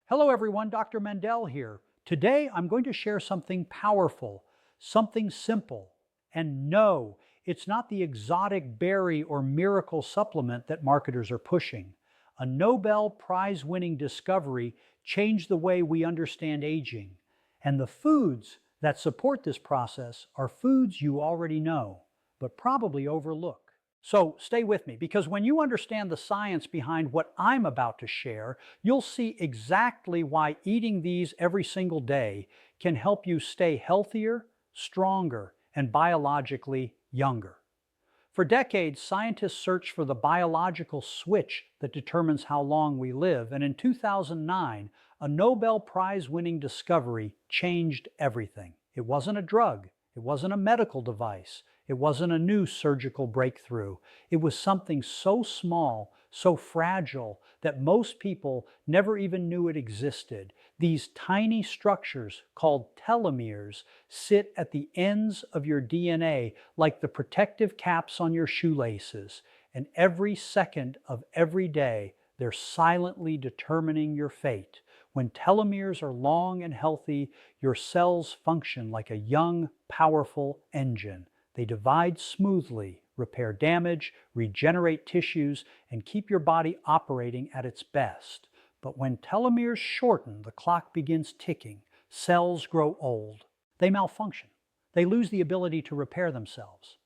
Hello everyone, Dr. Mandell here. Today I'm going to share something powerful, something simple. And no, it's not the exotic berry or miracle supplement that marketers are pushing. A Nobel Prize winning discovery changed the way we understand aging. And the foods that support this process are foods you already know, but probably overlook. So stay with me, because when you understand the science behind what I'm about to share, you'll see exactly why eating these every single day can help you stay healthier, stronger, and biologically younger. For decades, scientists searched for the biological switch that determines how long we live, and in 2009, a Nobel Prize-winning discovery changed everything. It wasn't a drug, it wasn't a medical device, it wasn't a new surgical breakthrough. It was something so small, so fragile, that most people never even knew it existed. These tiny structures, called telomeres, sit at the ends of your DNA like the protective caps on your shoelaces. And every second of every day, they're silently determining your fate. When telomeres are long and healthy, your cells function like a young, powerful engine. They divide smoothly, repair damage, regenerate tissues, and keep your body operating at its best. But when telomeres shorten, the clock begins ticking. Cells grow old. They malfunction. They lose the ability to repair themselves.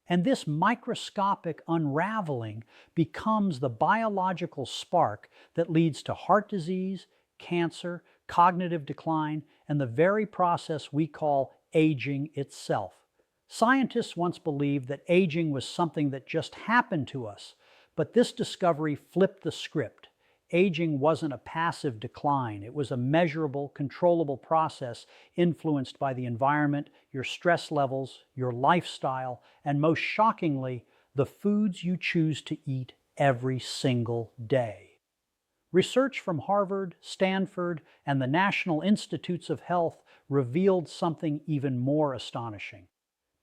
And this microscopic unraveling becomes the biological spark that leads to heart disease, cancer, cognitive decline, and the very process we call aging itself. Scientists once believed that aging was something that just happened to us, but this discovery flipped the script. Aging wasn't a passive decline. It was a measurable, controllable process influenced by the environment, your stress levels, your lifestyle, and most shockingly, the foods you choose to eat every single day. Research from Harvard, Stanford, and the National Institutes of Health revealed something even more astonishing.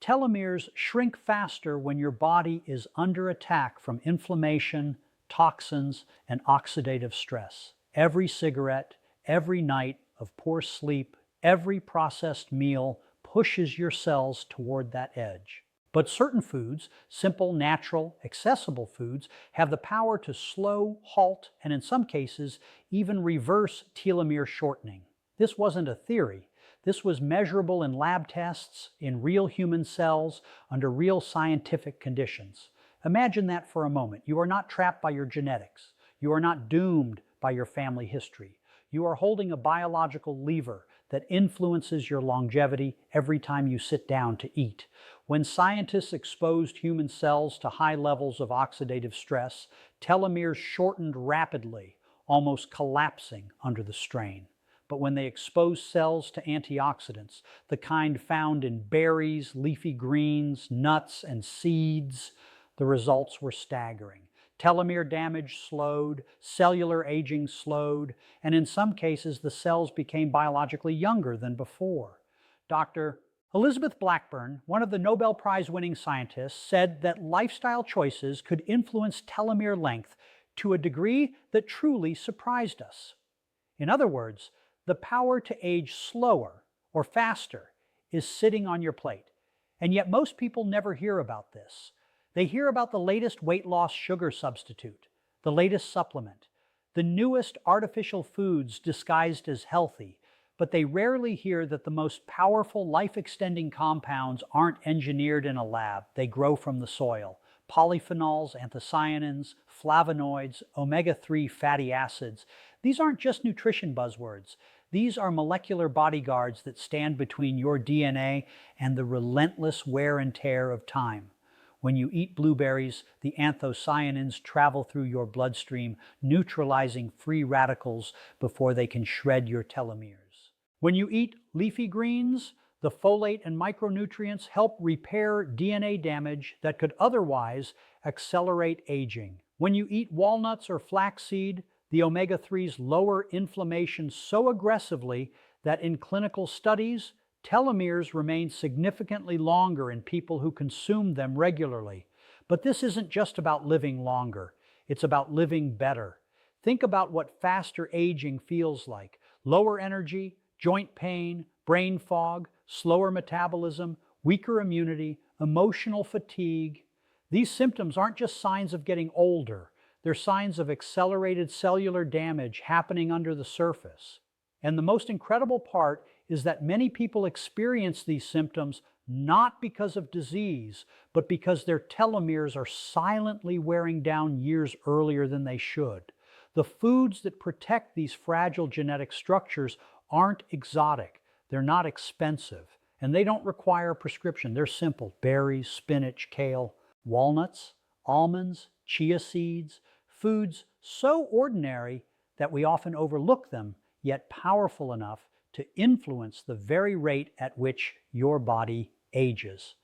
Telomeres shrink faster when your body is under attack from inflammation, toxins, and oxidative stress. Every cigarette, every night of poor sleep, every processed meal pushes your cells toward that edge. But certain foods, simple, natural, accessible foods, have the power to slow, halt, and in some cases, even reverse telomere shortening. This wasn't a theory. This was measurable in lab tests, in real human cells, under real scientific conditions. Imagine that for a moment. You are not trapped by your genetics. You are not doomed by your family history. You are holding a biological lever that influences your longevity every time you sit down to eat. When scientists exposed human cells to high levels of oxidative stress, telomeres shortened rapidly, almost collapsing under the strain. But when they exposed cells to antioxidants, the kind found in berries, leafy greens, nuts, and seeds, the results were staggering. Telomere damage slowed, cellular aging slowed, and in some cases the cells became biologically younger than before. Dr. Elizabeth Blackburn, one of the Nobel Prize-winning scientists, said that lifestyle choices could influence telomere length to a degree that truly surprised us. In other words, the power to age slower or faster is sitting on your plate. And yet most people never hear about this. They hear about the latest weight loss sugar substitute, the latest supplement, the newest artificial foods disguised as healthy, but they rarely hear that the most powerful life-extending compounds aren't engineered in a lab. They grow from the soil. Polyphenols, anthocyanins, flavonoids, omega-3 fatty acids. These aren't just nutrition buzzwords. These are molecular bodyguards that stand between your DNA and the relentless wear and tear of time. When you eat blueberries, the anthocyanins travel through your bloodstream, neutralizing free radicals before they can shred your telomeres. When you eat leafy greens, the folate and micronutrients help repair DNA damage that could otherwise accelerate aging. When you eat walnuts or flaxseed, the omega-3s lower inflammation so aggressively that in clinical studies, telomeres remain significantly longer in people who consume them regularly. But this isn't just about living longer. It's about living better. Think about what faster aging feels like. Lower energy, joint pain, brain fog, slower metabolism, weaker immunity, emotional fatigue. These symptoms aren't just signs of getting older, they're signs of accelerated cellular damage happening under the surface. And the most incredible part is that many people experience these symptoms not because of disease, but because their telomeres are silently wearing down years earlier than they should. The foods that protect these fragile genetic structures aren't exotic, they're not expensive, and they don't require a prescription. They're simple: berries, spinach, kale, walnuts, almonds, chia seeds, foods so ordinary that we often overlook them, yet powerful enough to influence the very rate at which your body ages.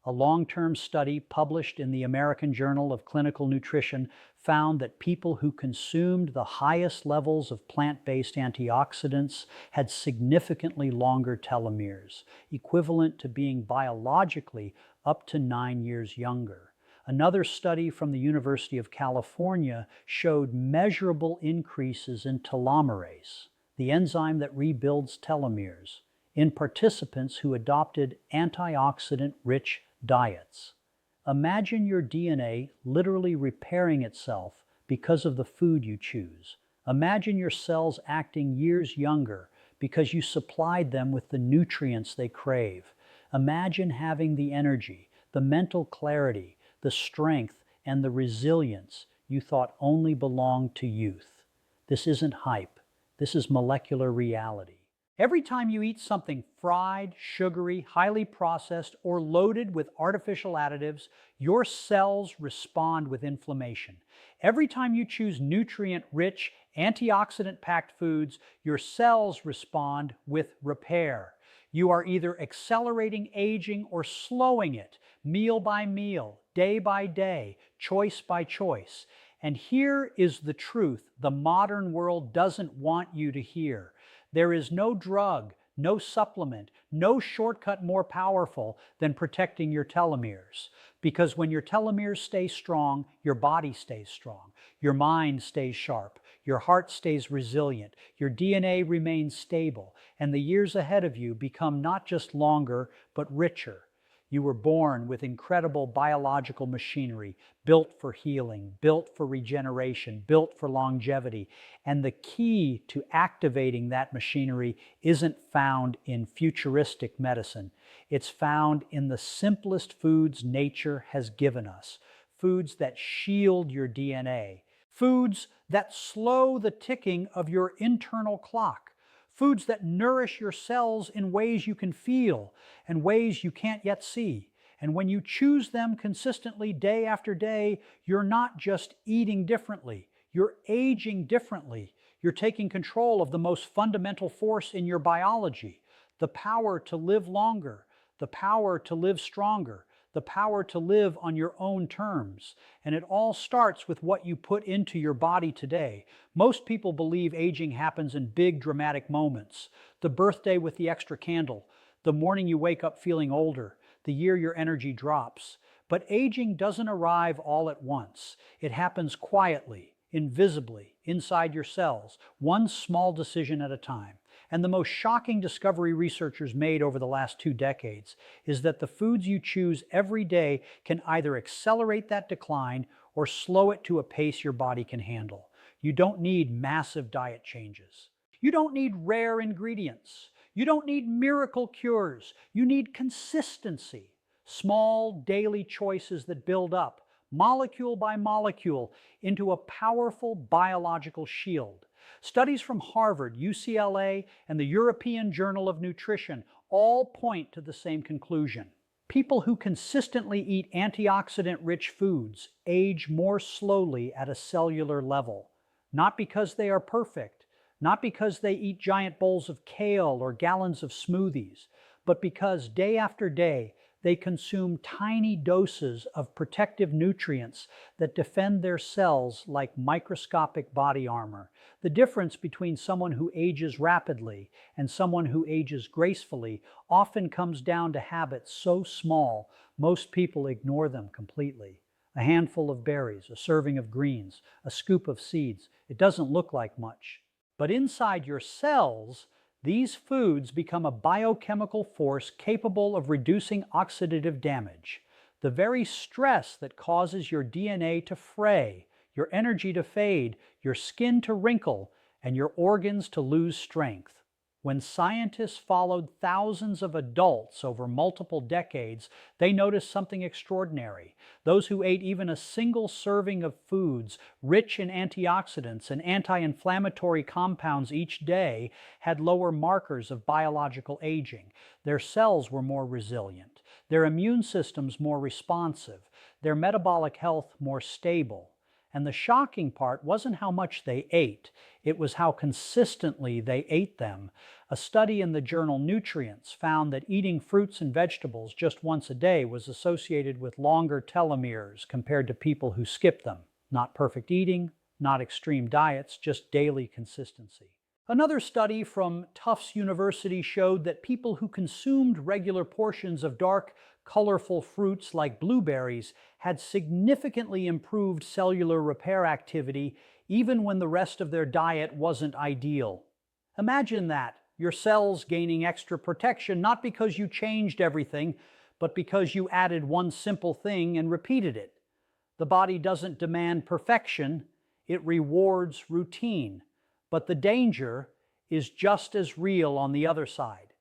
A long-term study published in the American Journal of Clinical Nutrition found that people who consumed the highest levels of plant-based antioxidants had significantly longer telomeres, equivalent to being biologically up to 9 years younger. Another study from the University of California showed measurable increases in telomerase, the enzyme that rebuilds telomeres, in participants who adopted antioxidant-rich diets. Imagine your DNA literally repairing itself because of the food you choose. Imagine your cells acting years younger because you supplied them with the nutrients they crave. Imagine having the energy, the mental clarity, the strength, and the resilience you thought only belonged to youth. This isn't hype. This is molecular reality. Every time you eat something fried, sugary, highly processed, or loaded with artificial additives, your cells respond with inflammation. Every time you choose nutrient-rich, antioxidant-packed foods, your cells respond with repair. You are either accelerating aging or slowing it, meal by meal, day by day, choice by choice. And here is the truth the modern world doesn't want you to hear. There is no drug, no supplement, no shortcut more powerful than protecting your telomeres. Because when your telomeres stay strong, your body stays strong, your mind stays sharp, your heart stays resilient, your DNA remains stable, and the years ahead of you become not just longer, but richer. You were born with incredible biological machinery, built for healing, built for regeneration, built for longevity. And the key to activating that machinery isn't found in futuristic medicine. It's found in the simplest foods nature has given us. Foods that shield your DNA. Foods that slow the ticking of your internal clock. Foods that nourish your cells in ways you can feel and ways you can't yet see. And when you choose them consistently day after day, you're not just eating differently, you're aging differently. You're taking control of the most fundamental force in your biology, the power to live longer, the power to live stronger, the power to live on your own terms. And it all starts with what you put into your body today. Most people believe aging happens in big dramatic moments. The birthday with the extra candle, the morning you wake up feeling older, the year your energy drops. But aging doesn't arrive all at once. It happens quietly, invisibly, inside your cells, one small decision at a time. And the most shocking discovery researchers made over the last 2 decades is that the foods you choose every day can either accelerate that decline or slow it to a pace your body can handle. You don't need massive diet changes. You don't need rare ingredients. You don't need miracle cures. You need consistency. Small daily choices that build up, molecule by molecule, into a powerful biological shield. Studies from Harvard, UCLA, and the European Journal of Nutrition all point to the same conclusion. People who consistently eat antioxidant-rich foods age more slowly at a cellular level, not because they are perfect, not because they eat giant bowls of kale or gallons of smoothies, but because day after day, they consume tiny doses of protective nutrients that defend their cells like microscopic body armor. The difference between someone who ages rapidly and someone who ages gracefully often comes down to habits so small, most people ignore them completely. A handful of berries, a serving of greens, a scoop of seeds. It doesn't look like much. But inside your cells, these foods become a biochemical force capable of reducing oxidative damage. The very stress that causes your DNA to fray, your energy to fade, your skin to wrinkle, and your organs to lose strength. When scientists followed thousands of adults over multiple decades, they noticed something extraordinary. Those who ate even a single serving of foods rich in antioxidants and anti-inflammatory compounds each day had lower markers of biological aging. Their cells were more resilient, their immune systems more responsive, their metabolic health more stable. And the shocking part wasn't how much they ate, it was how consistently they ate them. A study in the journal Nutrients found that eating fruits and vegetables just once a day was associated with longer telomeres compared to people who skipped them. Not perfect eating, not extreme diets, just daily consistency. Another study from Tufts University showed that people who consumed regular portions of dark, colorful fruits like blueberries had significantly improved cellular repair activity even when the rest of their diet wasn't ideal. Imagine that, your cells gaining extra protection not because you changed everything, but because you added one simple thing and repeated it. The body doesn't demand perfection, it rewards routine. But the danger is just as real on the other side.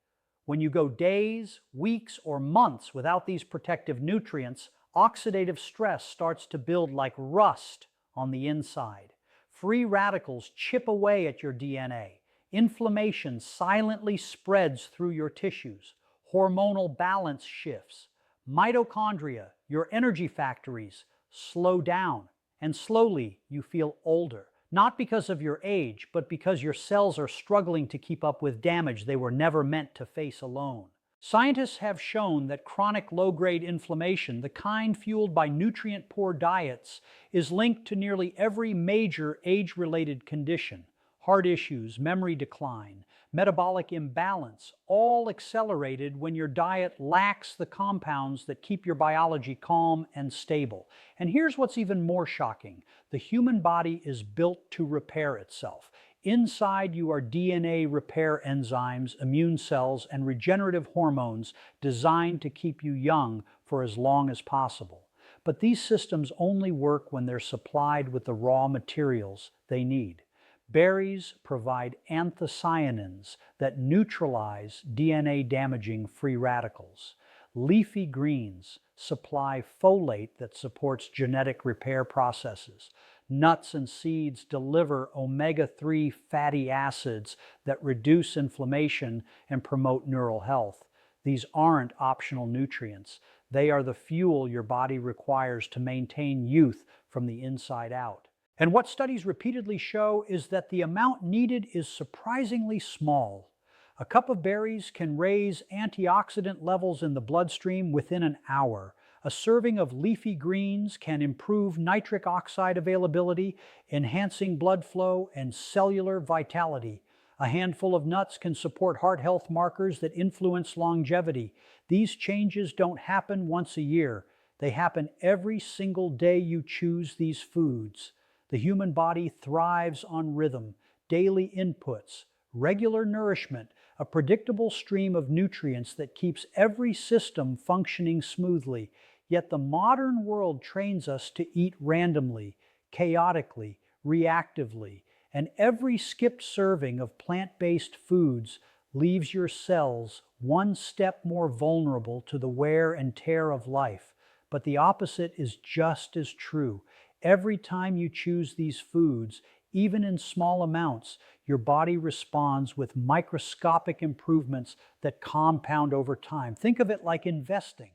When you go days, weeks, or months without these protective nutrients, oxidative stress starts to build like rust on the inside. Free radicals chip away at your DNA. Inflammation silently spreads through your tissues. Hormonal balance shifts. Mitochondria, your energy factories, slow down. And slowly you feel older. Not because of your age, but because your cells are struggling to keep up with damage they were never meant to face alone. Scientists have shown that chronic low-grade inflammation, the kind fueled by nutrient-poor diets, is linked to nearly every major age-related condition. Heart issues, memory decline, metabolic imbalance, all accelerated when your diet lacks the compounds that keep your biology calm and stable. And here's what's even more shocking. The human body is built to repair itself. Inside you are DNA repair enzymes, immune cells, and regenerative hormones designed to keep you young for as long as possible. But these systems only work when they're supplied with the raw materials they need. Berries provide anthocyanins that neutralize DNA-damaging free radicals. Leafy greens supply folate that supports genetic repair processes. Nuts and seeds deliver omega-3 fatty acids that reduce inflammation and promote neural health. These aren't optional nutrients. They are the fuel your body requires to maintain youth from the inside out. And what studies repeatedly show is that the amount needed is surprisingly small. A cup of berries can raise antioxidant levels in the bloodstream within an hour. A serving of leafy greens can improve nitric oxide availability, enhancing blood flow and cellular vitality. A handful of nuts can support heart health markers that influence longevity. These changes don't happen once a year. They happen every single day you choose these foods. The human body thrives on rhythm, daily inputs, regular nourishment, a predictable stream of nutrients that keeps every system functioning smoothly. Yet the modern world trains us to eat randomly, chaotically, reactively, and every skipped serving of plant-based foods leaves your cells one step more vulnerable to the wear and tear of life. But the opposite is just as true. Every time you choose these foods, even in small amounts, your body responds with microscopic improvements that compound over time. Think of it like investing.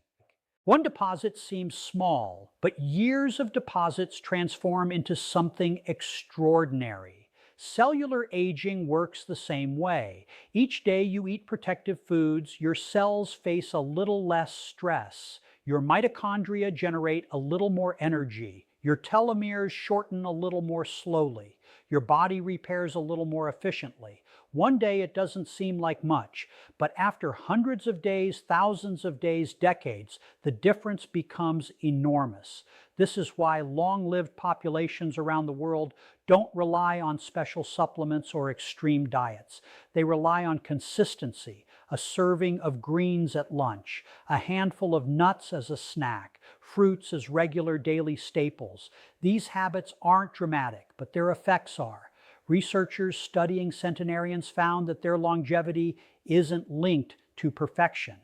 One deposit seems small, but years of deposits transform into something extraordinary. Cellular aging works the same way. Each day you eat protective foods, your cells face a little less stress. Your mitochondria generate a little more energy. Your telomeres shorten a little more slowly. Your body repairs a little more efficiently. One day it doesn't seem like much, but after hundreds of days, thousands of days, decades, the difference becomes enormous. This is why long-lived populations around the world don't rely on special supplements or extreme diets. They rely on consistency, a serving of greens at lunch, a handful of nuts as a snack, fruits as regular daily staples. These habits aren't dramatic, but their effects are. Researchers studying centenarians found that their longevity isn't linked to perfection.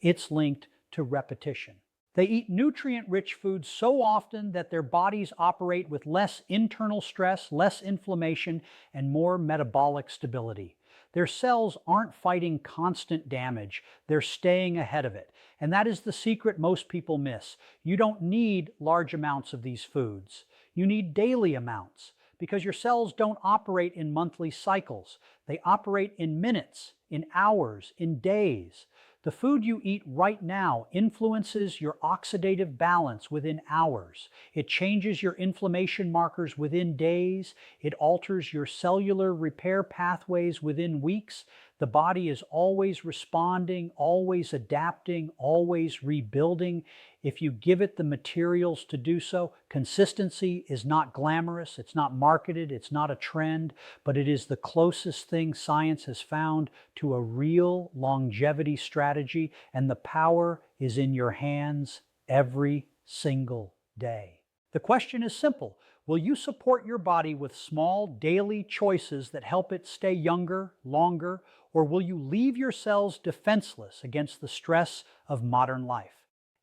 It's linked to repetition. They eat nutrient-rich foods so often that their bodies operate with less internal stress, less inflammation, and more metabolic stability. Their cells aren't fighting constant damage, they're staying ahead of it. And that is the secret most people miss. You don't need large amounts of these foods. You need daily amounts, because your cells don't operate in monthly cycles. They operate in minutes, in hours, in days. The food you eat right now influences your oxidative balance within hours. It changes your inflammation markers within days. It alters your cellular repair pathways within weeks. The body is always responding, always adapting, always rebuilding. If you give it the materials to do so, consistency is not glamorous, it's not marketed, it's not a trend, but it is the closest thing science has found to a real longevity strategy, and the power is in your hands every single day. The question is simple. Will you support your body with small daily choices that help it stay younger, longer, or will you leave your cells defenseless against the stress of modern life?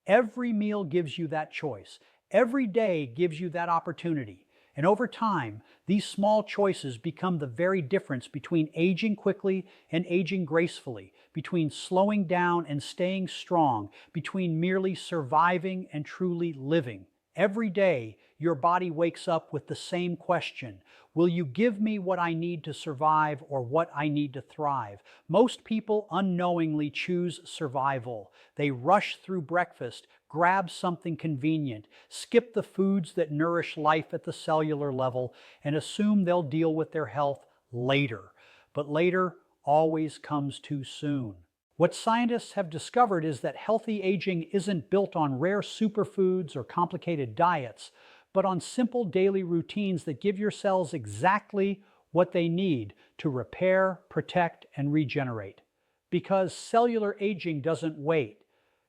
Every meal gives you that choice. Every day gives you that opportunity. And over time, these small choices become the very difference between aging quickly and aging gracefully, between slowing down and staying strong, between merely surviving and truly living. Every day, your body wakes up with the same question. Will you give me what I need to survive or what I need to thrive? Most people unknowingly choose survival. They rush through breakfast, grab something convenient, skip the foods that nourish life at the cellular level, and assume they'll deal with their health later. But later always comes too soon. What scientists have discovered is that healthy aging isn't built on rare superfoods or complicated diets, but on simple daily routines that give your cells exactly what they need to repair, protect, and regenerate. Because cellular aging doesn't wait.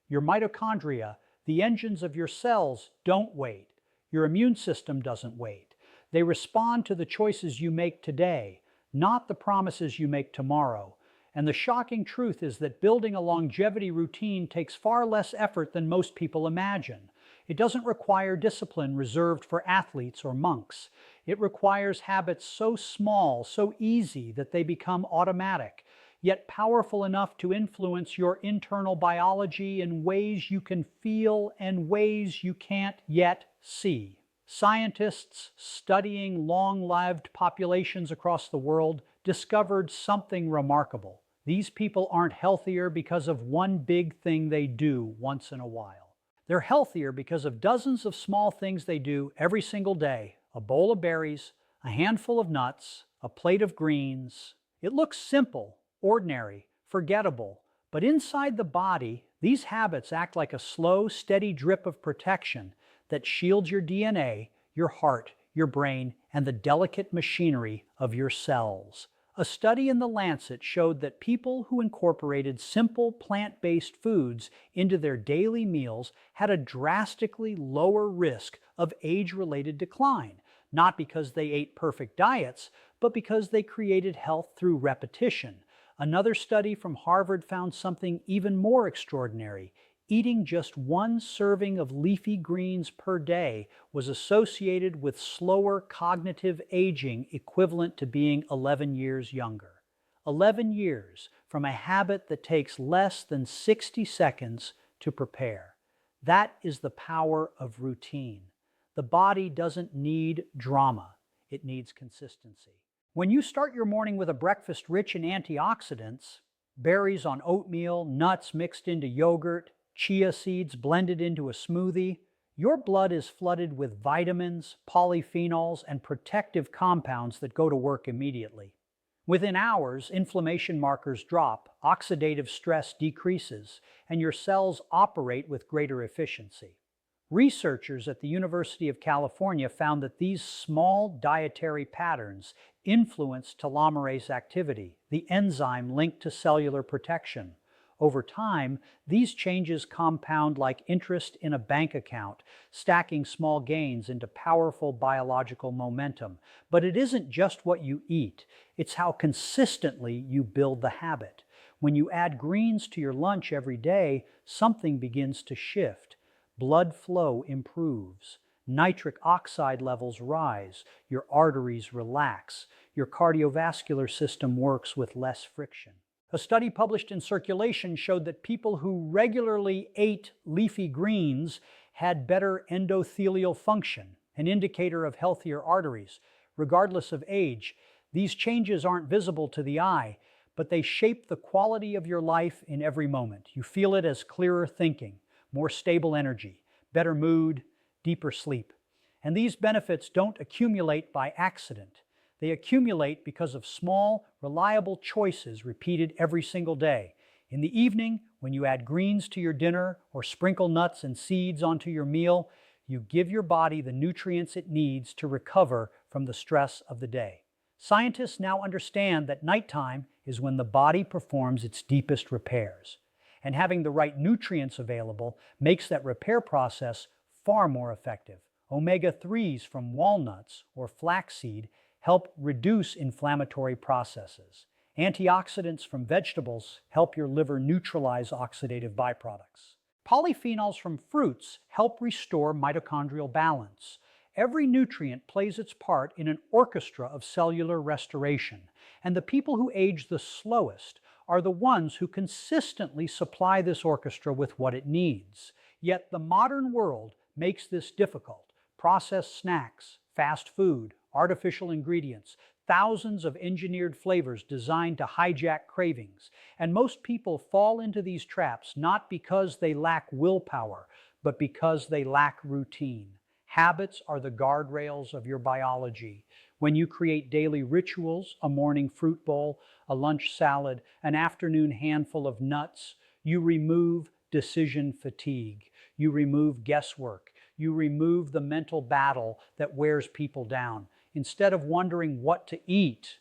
Your mitochondria, the engines of your cells, don't wait. Your immune system doesn't wait. They respond to the choices you make today, not the promises you make tomorrow. And the shocking truth is that building a longevity routine takes far less effort than most people imagine. It doesn't require discipline reserved for athletes or monks. It requires habits so small, so easy that they become automatic, yet powerful enough to influence your internal biology in ways you can feel and ways you can't yet see. Scientists studying long-lived populations across the world discovered something remarkable. These people aren't healthier because of one big thing they do once in a while. They're healthier because of dozens of small things they do every single day. A bowl of berries, a handful of nuts, a plate of greens. It looks simple, ordinary, forgettable, but inside the body, these habits act like a slow, steady drip of protection that shields your DNA, your heart, your brain, and the delicate machinery of your cells. A study in The Lancet showed that people who incorporated simple plant-based foods into their daily meals had a drastically lower risk of age-related decline, not because they ate perfect diets, but because they created health through repetition. Another study from Harvard found something even more extraordinary. Eating just one serving of leafy greens per day was associated with slower cognitive aging equivalent to being 11 years younger. 11 years from a habit that takes less than 60 seconds to prepare. That is the power of routine. The body doesn't need drama, it needs consistency. When you start your morning with a breakfast rich in antioxidants, berries on oatmeal, nuts mixed into yogurt, chia seeds blended into a smoothie, your blood is flooded with vitamins, polyphenols, and protective compounds that go to work immediately. Within hours, inflammation markers drop, oxidative stress decreases, and your cells operate with greater efficiency. Researchers at the University of California found that these small dietary patterns influence telomerase activity, the enzyme linked to cellular protection. Over time, these changes compound like interest in a bank account, stacking small gains into powerful biological momentum. But it isn't just what you eat, it's how consistently you build the habit. When you add greens to your lunch every day, something begins to shift. Blood flow improves. Nitric oxide levels rise. Your arteries relax. Your cardiovascular system works with less friction. A study published in Circulation showed that people who regularly ate leafy greens had better endothelial function, an indicator of healthier arteries. Regardless of age, these changes aren't visible to the eye, but they shape the quality of your life in every moment. You feel it as clearer thinking, more stable energy, better mood, deeper sleep. And these benefits don't accumulate by accident. They accumulate because of small, reliable choices repeated every single day. In the evening, when you add greens to your dinner or sprinkle nuts and seeds onto your meal, you give your body the nutrients it needs to recover from the stress of the day. Scientists now understand that nighttime is when the body performs its deepest repairs. And having the right nutrients available makes that repair process far more effective. Omega-3s from walnuts or flaxseed help reduce inflammatory processes. Antioxidants from vegetables help your liver neutralize oxidative byproducts. Polyphenols from fruits help restore mitochondrial balance. Every nutrient plays its part in an orchestra of cellular restoration, and the people who age the slowest are the ones who consistently supply this orchestra with what it needs. Yet the modern world makes this difficult. Processed snacks, fast food, artificial ingredients, thousands of engineered flavors designed to hijack cravings. And most people fall into these traps not because they lack willpower, but because they lack routine. Habits are the guardrails of your biology. When you create daily rituals, a morning fruit bowl, a lunch salad, an afternoon handful of nuts, you remove decision fatigue. You remove guesswork. You remove the mental battle that wears people down. Instead of wondering what to eat,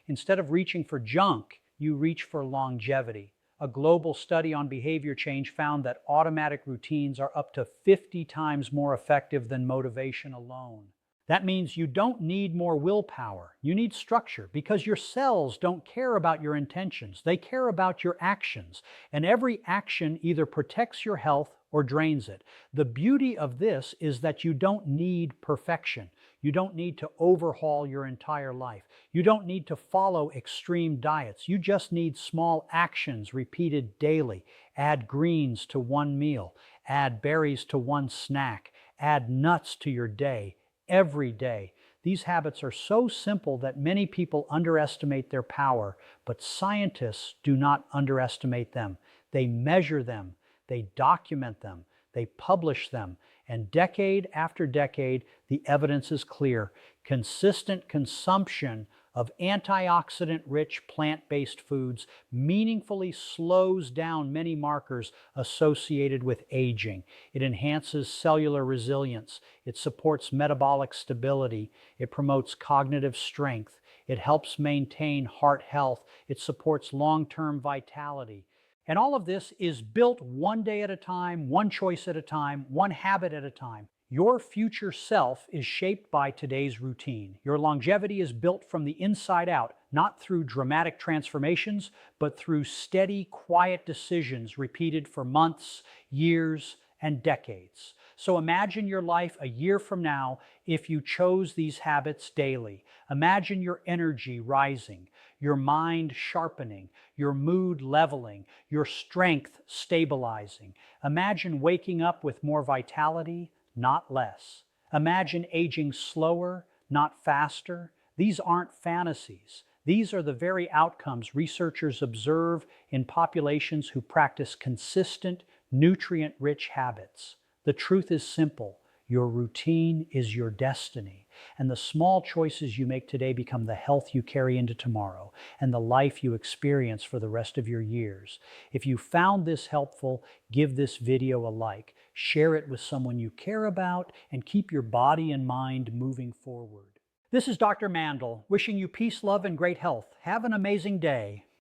instead of reaching for junk, you reach for longevity. A global study on behavior change found that automatic routines are up to 50 times more effective than motivation alone. That means you don't need more willpower. You need structure because your cells don't care about your intentions. They care about your actions. And every action either protects your health or drains it. The beauty of this is that you don't need perfection. You don't need to overhaul your entire life. You don't need to follow extreme diets. You just need small actions repeated daily. Add greens to one meal. Add berries to one snack. Add nuts to your day. Every day. These habits are so simple that many people underestimate their power, but scientists do not underestimate them. They measure them, they document them, they publish them, and decade after decade, the evidence is clear. Consistent consumption of antioxidant-rich plant-based foods meaningfully slows down many markers associated with aging. It enhances cellular resilience. It supports metabolic stability. It promotes cognitive strength. It helps maintain heart health. It supports long-term vitality. And all of this is built one day at a time, one choice at a time, one habit at a time. Your future self is shaped by today's routine. Your longevity is built from the inside out, not through dramatic transformations, but through steady, quiet decisions repeated for months, years, and decades. So imagine your life a year from now if you chose these habits daily. Imagine your energy rising, your mind sharpening, your mood leveling, your strength stabilizing. Imagine waking up with more vitality, not less. Imagine aging slower, not faster. These aren't fantasies. These are the very outcomes researchers observe in populations who practice consistent, nutrient-rich habits. The truth is simple. Your routine is your destiny. And the small choices you make today become the health you carry into tomorrow and the life you experience for the rest of your years. If you found this helpful, give this video a like, share it with someone you care about, and keep your body and mind moving forward. This is Dr. Mandell, wishing you peace, love, and great health. Have an amazing day.